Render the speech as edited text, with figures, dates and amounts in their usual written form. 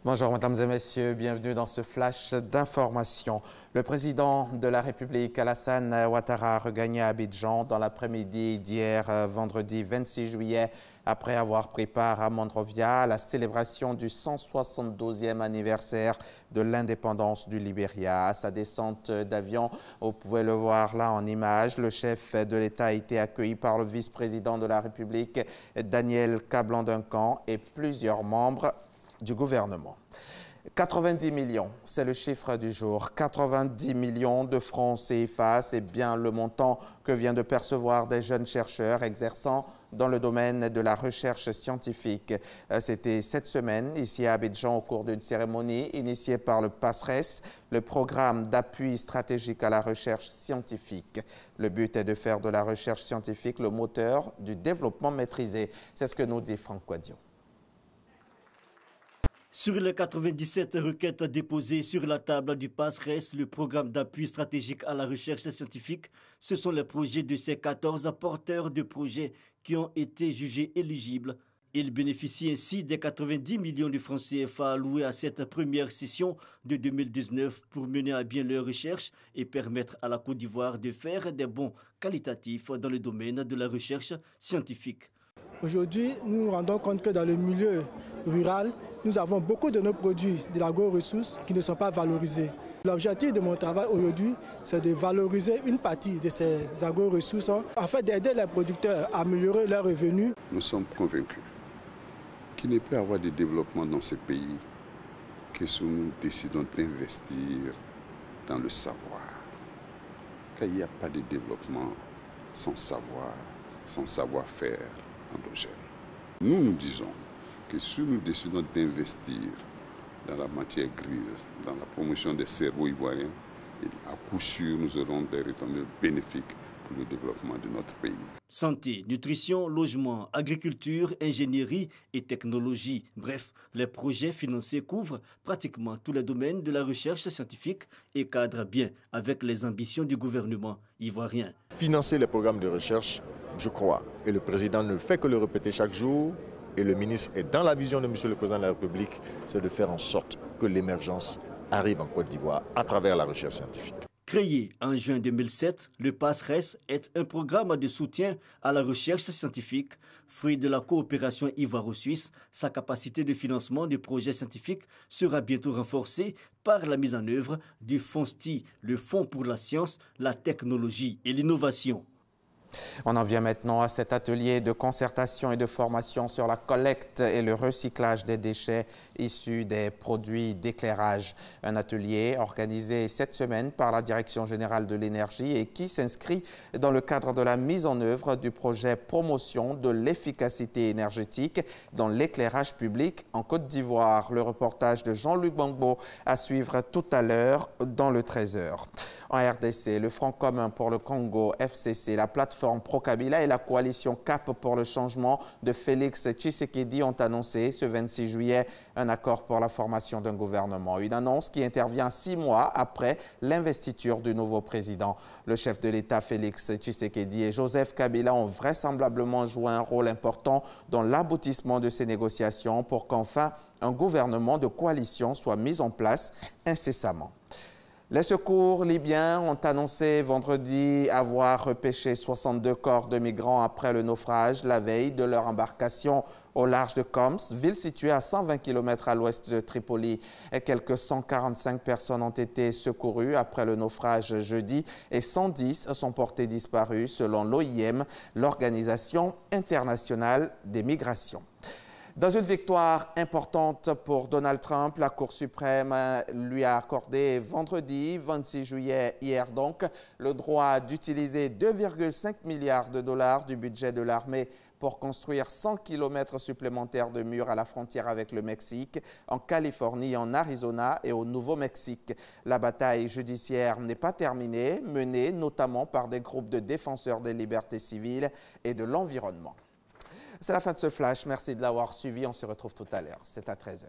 Bonjour mesdames et messieurs, bienvenue dans ce flash d'information. Le président de la République, Alassane Ouattara, a regagné Abidjan dans l'après-midi d'hier, vendredi 26 juillet, après avoir pris part à Monrovia à la célébration du 172e anniversaire de l'indépendance du Libéria. À sa descente d'avion, vous pouvez le voir là en image, le chef de l'État a été accueilli par le vice-président de la République, Daniel Kablan-Duncan, et plusieurs membres du gouvernement. 90 millions, c'est le chiffre du jour. 90 millions de francs CFA, c'est bien le montant que vient de percevoir des jeunes chercheurs exerçant dans le domaine de la recherche scientifique. C'était cette semaine, ici à Abidjan, au cours d'une cérémonie initiée par le PASRES, le programme d'appui stratégique à la recherche scientifique. Le but est de faire de la recherche scientifique le moteur du développement maîtrisé. C'est ce que nous dit Franck Quadio. Sur les 97 requêtes déposées sur la table du PASRES, le programme d'appui stratégique à la recherche scientifique, ce sont les projets de ces 14 porteurs de projets qui ont été jugés éligibles. Ils bénéficient ainsi des 90 millions de francs CFA alloués à cette première session de 2019 pour mener à bien leurs recherches et permettre à la Côte d'Ivoire de faire des bons qualitatifs dans le domaine de la recherche scientifique. Aujourd'hui, nous nous rendons compte que dans le milieu rural, nous avons beaucoup de nos produits de l'agro-ressources qui ne sont pas valorisés. L'objectif de mon travail aujourd'hui, c'est de valoriser une partie de ces agro-ressources afin d'aider les producteurs à améliorer leurs revenus. Nous sommes convaincus qu'il ne peut y avoir de développement dans ce pays que si nous décidons d'investir dans le savoir. Car il n'y a pas de développement sans savoir, sans savoir-faire endogène. Nous disons que si nous décidons d'investir dans la matière grise, dans la promotion des cerveaux ivoiriens, à coup sûr nous aurons des retombées bénéfiques pour le développement de notre pays. Santé, nutrition, logement, agriculture, ingénierie et technologie. Bref, les projets financés couvrent pratiquement tous les domaines de la recherche scientifique et cadrent bien avec les ambitions du gouvernement ivoirien. Financer les programmes de recherche, je crois, et le président ne fait que le répéter chaque jour, et le ministre est dans la vision de M. le Président de la République, c'est de faire en sorte que l'émergence arrive en Côte d'Ivoire à travers la recherche scientifique. Créé en juin 2007, le PASRES est un programme de soutien à la recherche scientifique, fruit de la coopération ivoiro-suisse. Sa capacité de financement des projets scientifiques sera bientôt renforcée par la mise en œuvre du FONSTI, le Fonds pour la science, la technologie et l'innovation. On en vient maintenant à cet atelier de concertation et de formation sur la collecte et le recyclage des déchets issus des produits d'éclairage. Un atelier organisé cette semaine par la Direction générale de l'énergie et qui s'inscrit dans le cadre de la mise en œuvre du projet promotion de l'efficacité énergétique dans l'éclairage public en Côte d'Ivoire. Le reportage de Jean-Luc Bangbo à suivre tout à l'heure dans le 13h. En RDC, le Front commun pour le Congo, FCC, la plateforme Pro-Kabila et la coalition CAP pour le changement de Félix Tshisekedi ont annoncé ce 26 juillet un accord pour la formation d'un gouvernement. Une annonce qui intervient 6 mois après l'investiture du nouveau président. Le chef de l'État, Félix Tshisekedi, et Joseph Kabila ont vraisemblablement joué un rôle important dans l'aboutissement de ces négociations pour qu'enfin un gouvernement de coalition soit mis en place incessamment. Les secours libyens ont annoncé vendredi avoir repêché 62 corps de migrants après le naufrage la veille de leur embarcation au large de Coms, ville située à 120 km à l'ouest de Tripoli. Et quelques 145 personnes ont été secourues après le naufrage jeudi et 110 sont portées disparues selon l'OIM, l'Organisation internationale des migrations. Dans une victoire importante pour Donald Trump, la Cour suprême lui a accordé vendredi 26 juillet, hier donc, le droit d'utiliser 2,5 milliards de dollars du budget de l'armée pour construire 100 km supplémentaires de murs à la frontière avec le Mexique, en Californie, en Arizona et au Nouveau-Mexique. La bataille judiciaire n'est pas terminée, menée notamment par des groupes de défenseurs des libertés civiles et de l'environnement. C'est la fin de ce flash. Merci de l'avoir suivi. On se retrouve tout à l'heure. C'est à 13h.